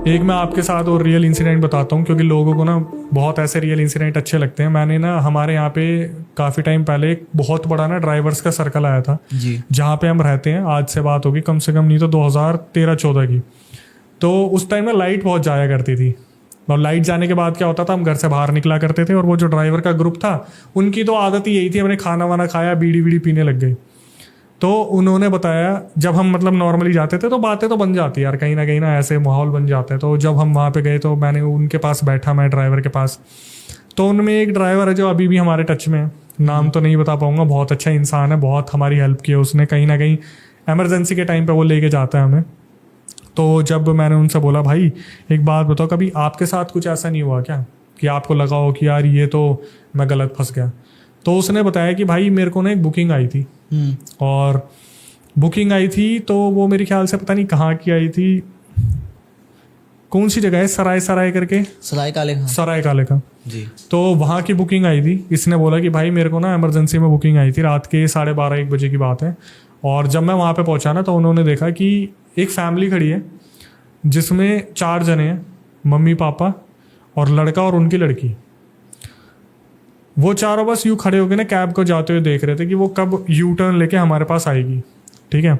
एक मैं आपके साथ और रियल इंसिडेंट बताता हूँ, क्योंकि लोगों को ना बहुत ऐसे रियल इंसिडेंट अच्छे लगते हैं। मैंने ना हमारे यहाँ पे काफ़ी टाइम पहले एक बहुत बड़ा ना ड्राइवर्स का सर्कल आया था जी। जहाँ पे हम रहते हैं। आज से बात होगी कम से कम नहीं तो 2013-14 की। तो उस टाइम ना लाइट बहुत जाया करती थी, और लाइट जाने के बाद क्या होता था, हम घर से बाहर निकला करते थे, और वो जो ड्राइवर का ग्रुप था उनकी तो आदत ही यही थी, हमने खाना वाना खाया बीड़ी बीड़ी पीने लग गए। तो उन्होंने बताया जब हम मतलब नॉर्मली जाते थे तो बातें तो बन जाती यार, कहीं ना ऐसे माहौल बन जाता है। तो जब हम वहाँ पे गए तो मैंने उनके पास बैठा, मैं ड्राइवर के पास। तो उनमें एक ड्राइवर है जो अभी भी हमारे टच में है, नाम तो नहीं बता पाऊंगा, बहुत अच्छा इंसान है, बहुत हमारी हेल्प की है उसने, कहीं ना कहीं एमरजेंसी के टाइम पे वो लेके जाता है हमें। तो जब मैंने उनसे बोला भाई एक बात बताओ, कभी आपके साथ कुछ ऐसा नहीं हुआ क्या कि आपको लगा हो कि यार ये तो मैं गलत फंस गया? तो उसने बताया कि भाई मेरे को ना एक बुकिंग आई थी, और बुकिंग आई थी तो वो मेरे ख्याल से पता नहीं कहाँ की आई थी, कौन सी जगह है, सराय करके, सराय काले का जी। तो वहाँ की बुकिंग आई थी। इसने बोला कि भाई मेरे को ना इमरजेंसी में बुकिंग आई थी, रात के 12:30-1 बजे की बात है। और जब मैं वहाँ पे पहुँचा ना तो उन्होंने देखा कि एक फैमिली खड़ी है जिसमें 4 जने हैं, मम्मी पापा और लड़का और उनकी लड़की। वो चारों बस यूँ खड़े होकर ना कैब को जाते हुए देख रहे थे कि वो कब यू टर्न लेके हमारे पास आएगी। ठीक है,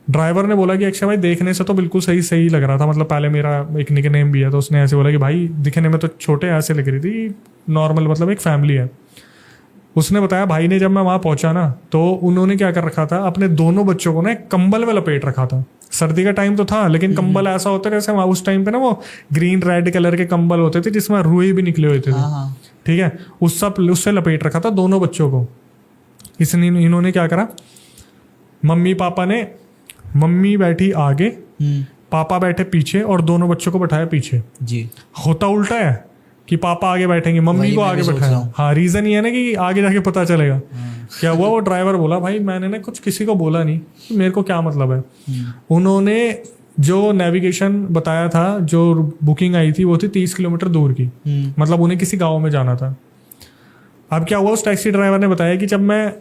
ड्राइवर ने बोला कि अक्षय भाई देखने से तो बिल्कुल सही लग रहा था, मतलब पहले मेरा एक निक नेम भी है, तो उसने ऐसे बोला कि भाई दिखने में तो छोटे ऐसे लग रही थी, नॉर्मल मतलब एक फैमिली है। उसने बताया भाई ने जब मैं वहाँ पहुँचा ना तो उन्होंने क्या कर रखा था, अपने दोनों बच्चों को ना एक कंबल में लपेट रखा था। सर्दी का टाइम तो था लेकिन कंबल ऐसा होता है जैसे वहाँ उस टाइम पे ना वो ग्रीन रेड कलर के कंबल होते थे जिसमें रुई भी निकले होते थे। ठीक है, उससे लपेट रखा था दोनों बच्चों को। इन्होंने क्या करा, मम्मी बैठी आगे, पापा बैठे पीछे, और दोनों बच्चों को बैठाया पीछे। जी। होता उल्टा है कि पापा आगे बैठेंगे, मम्मी को आगे बैठाया। हाँ, रीजन ये है ना कि आगे जाके पता चलेगा क्या हुआ। वो ड्राइवर बोला भाई मैंने ना कुछ किसी को बोला नहीं, मेरे को क्या मतलब है। उन्होंने जो नेविगेशन बताया था, जो बुकिंग आई थी वो थी 30 किलोमीटर दूर की, मतलब उन्हें किसी गाँव में जाना था। अब क्या हुआ, उस टैक्सी ड्राइवर ने बताया कि जब मैं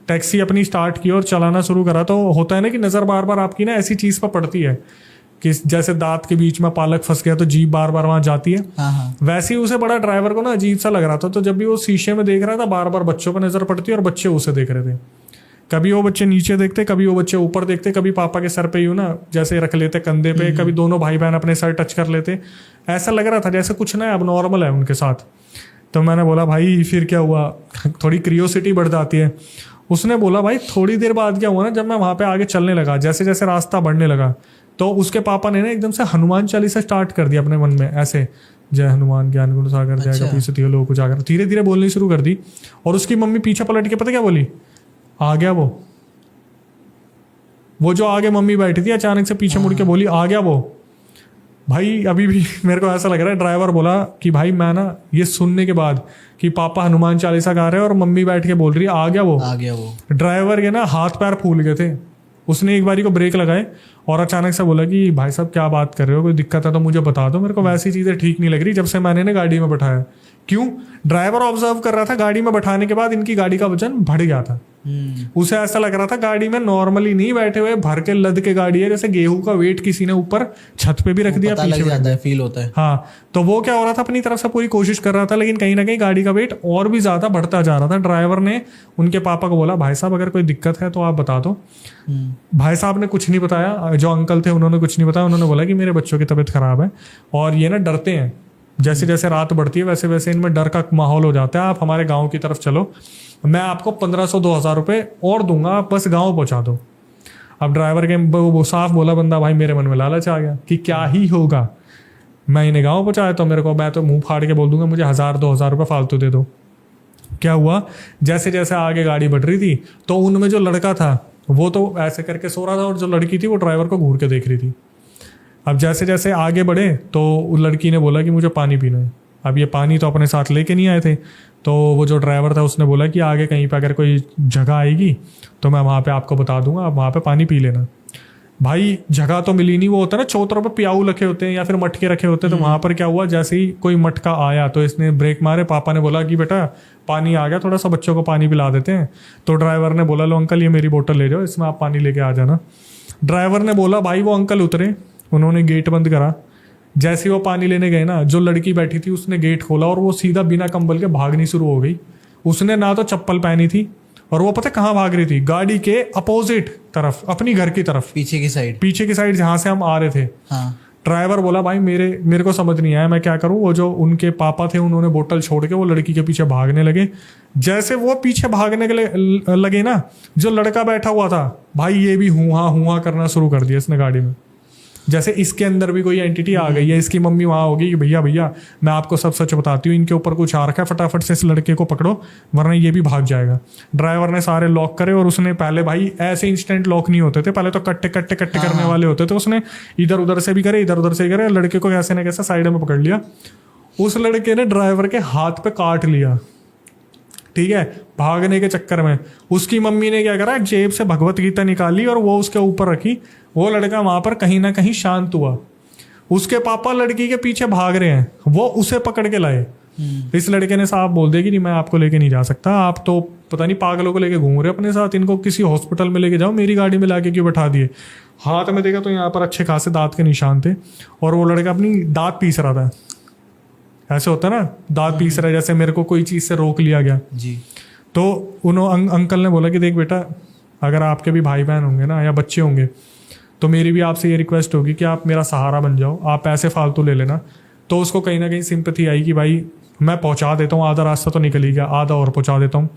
टैक्सी अपनी स्टार्ट की और चलाना शुरू करा तो होता है ना कि नज़र बार बार आपकी ना ऐसी चीज़ पर पड़ती है कि जैसे दांत के बीच में पालक फंस गया तो जीभ बार बार वहां जाती है। वैसे ही उसे बड़ा ड्राइवर को ना अजीब सा लग रहा था। तो जब भी वो शीशे में देख रहा था बार बार बच्चों पर नजर पड़ती और बच्चे उसे देख रहे थे। कभी वो बच्चे नीचे देखते, कभी वो बच्चे ऊपर देखते, कभी पापा के सर पे यूं ना जैसे रख लेते कंधे पे, कभी दोनों भाई बहन अपने सर टच कर लेते। ऐसा लग रहा था जैसे कुछ ना अब नॉर्मल है उनके साथ। तो मैंने बोला भाई फिर क्या हुआ, थोड़ी क्रियोसिटी बढ़ जाती है। उसने बोला भाई थोड़ी देर बाद क्या हुआ ना, जब मैं वहां पे आगे चलने लगा, जैसे जैसे रास्ता बढ़ने लगा तो उसके पापा ने ना एकदम से हनुमान चालीसा स्टार्ट कर दिया अपने मन में, ऐसे जय हनुमान ज्ञान गुण सागर जय कपीसति लोक उजागर, धीरे धीरे बोलनी शुरू कर दी। और उसकी मम्मी पीछे पलट के पता क्या बोली, आ गया वो जो आगे मम्मी बैठी थी अचानक से पीछे मुड़ के बोली आ गया वो। भाई अभी भी मेरे को ऐसा लग रहा है, ड्राइवर बोला कि भाई मैं ना ये सुनने के बाद कि पापा हनुमान चालीसा गा रहे हैं और मम्मी बैठ के बोल रही है आ गया वो, ड्राइवर के ना हाथ पैर फूल गए थे। उसने एक बारी को ब्रेक लगाए और अचानक से बोला कि भाई साहब क्या बात कर रहे हो, कोई दिक्कत है तो मुझे बता दो, मेरे को वैसी चीज़ें ठीक नहीं लग रही जब से मैंने ना गाड़ी में बैठाया। क्यों? ड्राइवर ऑब्जर्व कर रहा था गाड़ी में बैठाने के बाद इनकी गाड़ी का वजन बढ़ गया था। उसे ऐसा लग रहा था गाड़ी में नॉर्मली नहीं बैठे हुए, भर के लद के गाड़ी है, जैसे गेहूं का वेट किसी ने ऊपर छत पे भी रख दिया, पता लग जाता है, फील होता है। हाँ, तो वो क्या हो रहा था, अपनी तरफ से पूरी कोशिश कर रहा था लेकिन कहीं ना कहीं गाड़ी का वेट और भी ज्यादा बढ़ता जा रहा था। ड्राइवर ने उनके पापा को बोला भाई साहब अगर कोई दिक्कत है तो आप बता दो। भाई साहब ने कुछ नहीं बताया, जो अंकल थे उन्होंने कुछ नहीं बताया। उन्होंने बोला कि मेरे बच्चों की तबीयत खराब है और ये ना डरते हैं, जैसे जैसे रात बढ़ती है वैसे वैसे इनमें डर का माहौल हो जाता है, आप हमारे गांव की तरफ चलो, मैं आपको 1500-2000 रुपये और दूंगा, आप बस गांव पहुंचा दो। अब ड्राइवर के वो साफ बोला बंदा, भाई मेरे मन में लालच आ गया कि क्या ही होगा, मैं इन्हें गांव पहुंचाया तो मैं तो मुंह फाड़ के बोल दूंगा मुझे 1000-2000 रुपये फालतू दे दो। क्या हुआ, जैसे जैसे आगे गाड़ी बढ़ रही थी तो उनमें जो लड़का था वो तो ऐसे करके सो रहा था और जो लड़की थी वो ड्राइवर को घूर के देख रही थी। अब जैसे जैसे आगे बढ़े तो लड़की ने बोला कि मुझे पानी पीना है। अब ये पानी तो अपने साथ लेके नहीं आए थे, तो वो जो ड्राइवर था उसने बोला कि आगे कहीं पे अगर कोई जगह आएगी तो मैं वहाँ पे आपको बता दूंगा, आप वहाँ पे पानी पी लेना। भाई जगह तो मिली नहीं, वो होता है ना चौतरों पे प्याऊ रखे होते हैं या फिर मटके रखे होते हैं। तो वहाँ पर क्या हुआ, जैसे ही कोई मटका आया तो इसने ब्रेक मारे, पापा ने बोला कि बेटा पानी आ गया, थोड़ा सा बच्चों को पानी पिला देते हैं। तो ड्राइवर ने बोला लो अंकल ये मेरी बोतल ले जाओ, इसमें आप पानी लेके आ जाना। ड्राइवर ने बोला भाई वो अंकल उतरे, उन्होंने गेट बंद करा। जैसे वो पानी लेने गए ना, जो लड़की बैठी थी उसने गेट खोला और वो सीधा बिना कंबल के भागनी शुरू हो गई। उसने ना तो चप्पल पहनी थी, और वो पता कहाँ भाग रही थी, गाड़ी के अपोजिट तरफ, अपनी घर की तरफ, पीछे की साइड जहाँ से हम आ रहे थे। हाँ। ड्राइवर बोला भाई मेरे को समझ नहीं आया मैं क्या करूं। वो जो उनके पापा थे उन्होंने बोतल छोड़ के वो लड़की के पीछे भागने लगे। जैसे वो पीछे भागने के लगे ना, जो लड़का बैठा हुआ था भाई ये भी हुआ करना शुरू कर दिया इसने गाड़ी में। जैसे इसके अंदर भी कोई एंटिटी आ गई है। इसकी मम्मी वहां होगी कि भैया मैं आपको सब सच बताती हूँ, इनके ऊपर कुछ आ रखा है, फटाफट से इस लड़के को पकड़ो वरना ये भी भाग जाएगा। ड्राइवर ने सारे लॉक करे, और उसने पहले भाई ऐसे इंस्टेंट लॉक नहीं होते थे, पहले तो कट्टे करने वाले होते थे। उसने इधर उधर से भी करे, इधर उधर से करे, लड़के को कैसे ना कैसे साइड में पकड़ लिया। उस लड़के ने ड्राइवर के हाथ पे काट लिया, ठीक है, भागने के चक्कर में। उसकी मम्मी ने क्या करा, जेब से भगवत गीता निकाली और वो उसके ऊपर रखी। वो लड़का वहां पर कहीं ना कहीं शांत हुआ। उसके पापा लड़की के पीछे भाग रहे हैं, वो उसे पकड़ के लाए। इस लड़के ने साहब बोल दिया कि नहीं मैं आपको लेके नहीं जा सकता, आप तो पता नहीं पागलों को लेके घूम रहे अपने साथ, इनको किसी हॉस्पिटल में लेके जाओ, मेरी गाड़ी में लाके क्यों बैठा दिए। हाथ में देखा तो यहाँ पर अच्छे खासे दांत के निशान थे, और वो लड़का अपनी दांत पीस रहा था। ऐसे होता है ना, दांत पीस रहा है, जैसे मेरे को कोई चीज से रोक लिया गया जी। तो अंकल ने बोला कि देख बेटा, अगर आपके भी भाई बहन होंगे ना या बच्चे होंगे, तो मेरी भी आपसे ये रिक्वेस्ट होगी कि आप मेरा सहारा बन जाओ, आप पैसे फालतू ले लेना। तो उसको कहीं ना कहीं सिंपैथी आई कि भाई मैं पहुंचा देता हूँ, आधा रास्ता तो निकल ही गया, आधा और पहुंचा देता हूँ।